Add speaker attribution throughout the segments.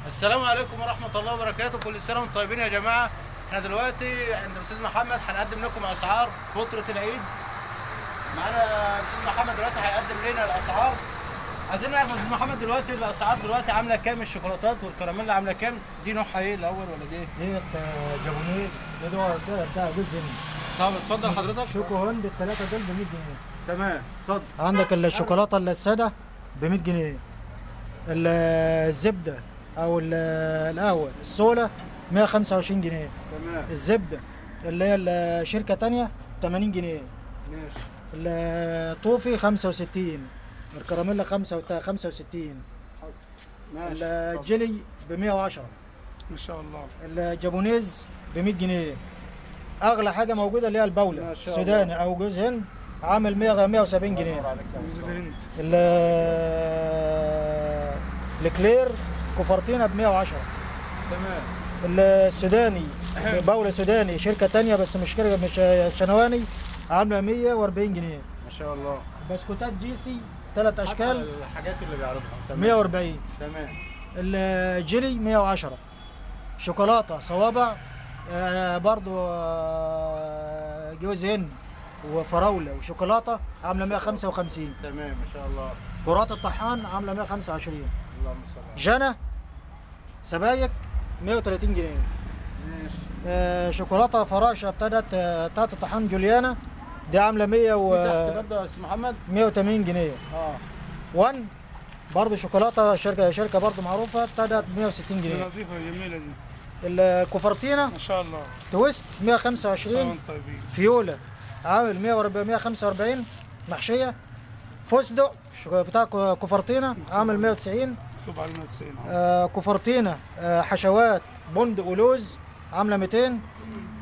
Speaker 1: السلام عليكم ورحمة الله وبركاته، كل سنة وانتم طيبين يا جماعة. احنا دلوقتي عند الأستاذ محمد هنقدم لكم أسعار فترة العيد. معانا الأستاذ محمد دلوقتي هيقدم لنا الأسعار. عايزين نعرف يا أستاذ محمد دلوقتي الأسعار دلوقتي عاملة كام؟ الشوكولاتات والكراميل عاملة كام؟ دي نوعها إيه الأول ولا دي إيه؟
Speaker 2: ديت جابونيز ده بتاع جزء.
Speaker 1: طب اتفضل حضرتك.
Speaker 2: شوكو هوند الثلاثة دول ب 100 جنيه.
Speaker 1: تمام اتفضل.
Speaker 2: عندك الشوكولاتة السادة ب 100 جنيه. الزبدة أو القهوة السولا 125 جنيه.
Speaker 1: تمام
Speaker 2: الزبدة اللي هي الشركة تانية 80 جنيه.
Speaker 1: ماشي.
Speaker 2: الطوفي 65. الكراميلا 65.
Speaker 1: ماشي.
Speaker 2: الجيلي ب 110.
Speaker 3: ما شاء الله.
Speaker 2: الجابونيز ب 100 جنيه. اغلى حاجه موجوده اللي هي البوله
Speaker 1: ما شاء
Speaker 2: السوداني او جوز هند عامل 170 جنيه.
Speaker 3: جوز الهند.
Speaker 2: الكلير كوفرتينا ب 110.
Speaker 1: تمام.
Speaker 2: السوداني بوله سوداني شركه تانية بس مش شنواني عامله 140 جنيه.
Speaker 1: ما شاء الله.
Speaker 2: بسكوتات جيسي ثلاث اشكال
Speaker 1: الحاجات اللي بيعرضها. تمام.
Speaker 2: 140.
Speaker 1: تمام.
Speaker 2: الجيلي 110. شوكولاته صوابع برضو جوز هند وفراوله وشوكولاته عامله 155.
Speaker 1: تمام ما شاء الله.
Speaker 2: كرات الطحان عامله 125.
Speaker 1: اللهم صل على
Speaker 2: جنى سبايك 130 جنيه.
Speaker 1: ماشي.
Speaker 2: شوكولاته فراشه بتاعت الطحان جوليانا دي عامله
Speaker 1: تحت برضه يا استاذ محمد
Speaker 2: 180 جنيه. وان برضو شوكولاته شركه برضو معروفه ابتدت 160
Speaker 3: دي
Speaker 2: جنيه.
Speaker 3: نظيفة جميلة دي.
Speaker 2: الكوفرتينا
Speaker 3: ما شاء الله.
Speaker 2: تويست
Speaker 3: سنة
Speaker 2: 125.
Speaker 3: وانتم طيبين.
Speaker 2: فيولا عامل 145 محشيه. فستق بتاع كوفرتينا عامل 190.
Speaker 3: مكتوب على 190.
Speaker 2: كوفرتينا حشوات بندق ولوز عامله 200.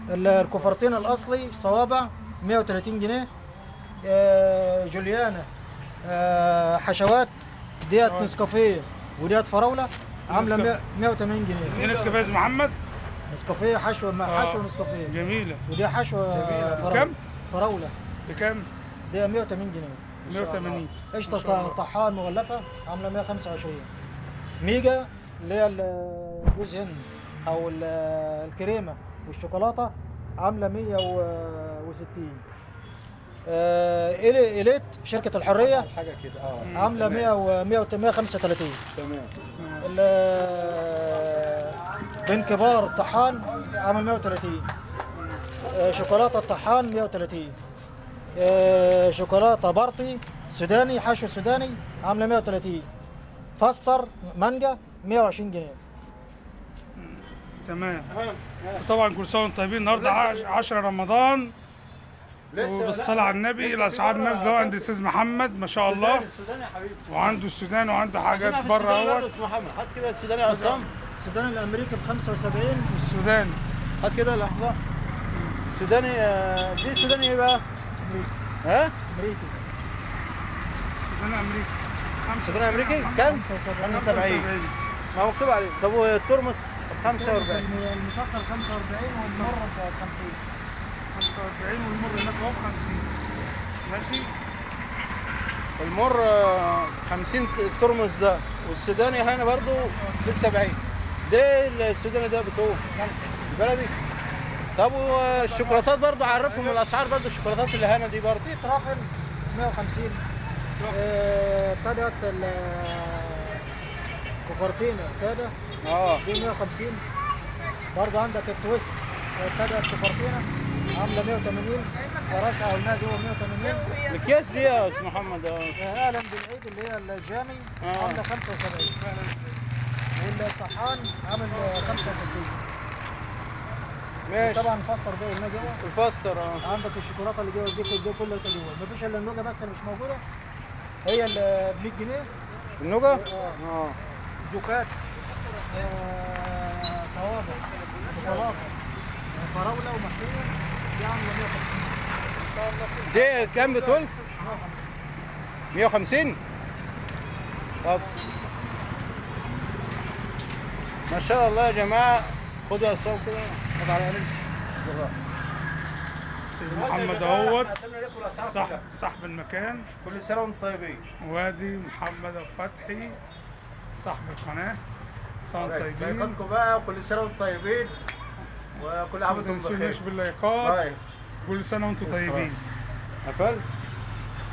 Speaker 2: الكوفرتينا الاصلي صوابع 130 جنيه. جوليانا حشوات ديت نسكافيه وديت فراوله عامله 180
Speaker 3: دي
Speaker 2: جنيه.
Speaker 3: نسكافيه يا أستاذ محمد.
Speaker 2: نسكافيه حشو نسكافيه.
Speaker 3: جميلة.
Speaker 2: ودي حشو فراوله.
Speaker 3: كم؟
Speaker 2: فراوله
Speaker 3: بكام؟
Speaker 2: دي 180 جنيه.
Speaker 3: 180.
Speaker 2: قشطه طحان مغلفه عامله 125. ميجا اللي هي جوز هند او الكريمه والشوكولاته عامله 160. إليت شركه الحريه
Speaker 1: حاجه كده
Speaker 2: عامله 135.
Speaker 1: تمام.
Speaker 2: بن كبار طحان عامل 130. شوكولاته الطحان 130. شوكولاته بارتي سوداني حشو سوداني عامله 130. فاستر مانجا 120 جنيه.
Speaker 3: تمام. وطبعا كل سنة وانتم طيبين. النهارده 10 رمضان وبالصلاة على النبي. الأسعار نازلة عند الأستاذ محمد ما شاء الله.
Speaker 1: السوداني يا حبيبي.
Speaker 3: وعنده السودان وعنده حاجات بره اهوت.
Speaker 1: استاذ محمد هات كده السوداني يا عصام.
Speaker 2: السوداني الامريكي ب 75.
Speaker 3: السودان.
Speaker 1: هات كده لحظه. السوداني دي سوداني ايه بقى؟ ها؟
Speaker 2: امريكي
Speaker 3: السودان أمريكي.
Speaker 1: سوداني امريكي كام؟ 75. ما مكتوب عليه. طب والترمس ب 45.
Speaker 2: المسكر 45 والمر ب 50.
Speaker 3: 45 والمر هناك اهو ب 50. ماشي.
Speaker 1: المر 50 الترمس ده، والسوداني هنا برضو ب 70. ده السوداني ده بتوع البلدي. طب والشوكولاتات برضو عرفهم الاسعار برضو. الشوكولاتات اللي هنا دي برضو
Speaker 2: في ترافل 150. ابتدت كوفرتينا ساده دي 150. برضه عندك التويست ابتدت كوفرتينا عامله 180. فراشه قلناها جوه 180.
Speaker 1: الاكياس دي يا استاذ محمد
Speaker 2: اهلا بالعيد اللي هي الجامي عامله 75. والطحان عامل 65.
Speaker 1: ماشي.
Speaker 2: طبعا الفاستر ده قلناه جوه.
Speaker 1: الفاستر
Speaker 2: عندك الشوكولاته اللي جوه دي كلها جوه. مفيش الا النوجه بس اللي مش موجوده. هي اللي ب 100 جنيه.
Speaker 1: النوجه؟
Speaker 2: جوكات صوابع شوكولاته فراوله ومحشيه دي عامله 150 ان شاء الله.
Speaker 1: دي كام بتقول؟ 150. طب ما شاء الله يا جماعه. خدوا يا صاحبي كده. خد على قلبي.
Speaker 3: استاذ محمد اهوت صاحب المكان.
Speaker 1: كل سنه وانتم طيبين.
Speaker 3: وادي محمد الفتحي صاحب القناه. سنه وانتم طيبين.
Speaker 1: لايكاتكم بقى، وكل سنه وانتم طيبين، وكل عام
Speaker 3: ما
Speaker 1: وانتم
Speaker 3: تنسوناش
Speaker 1: بخير.
Speaker 3: باللايكات.
Speaker 1: طيب.
Speaker 3: كل سنه وانتم طيبين.
Speaker 1: قفل.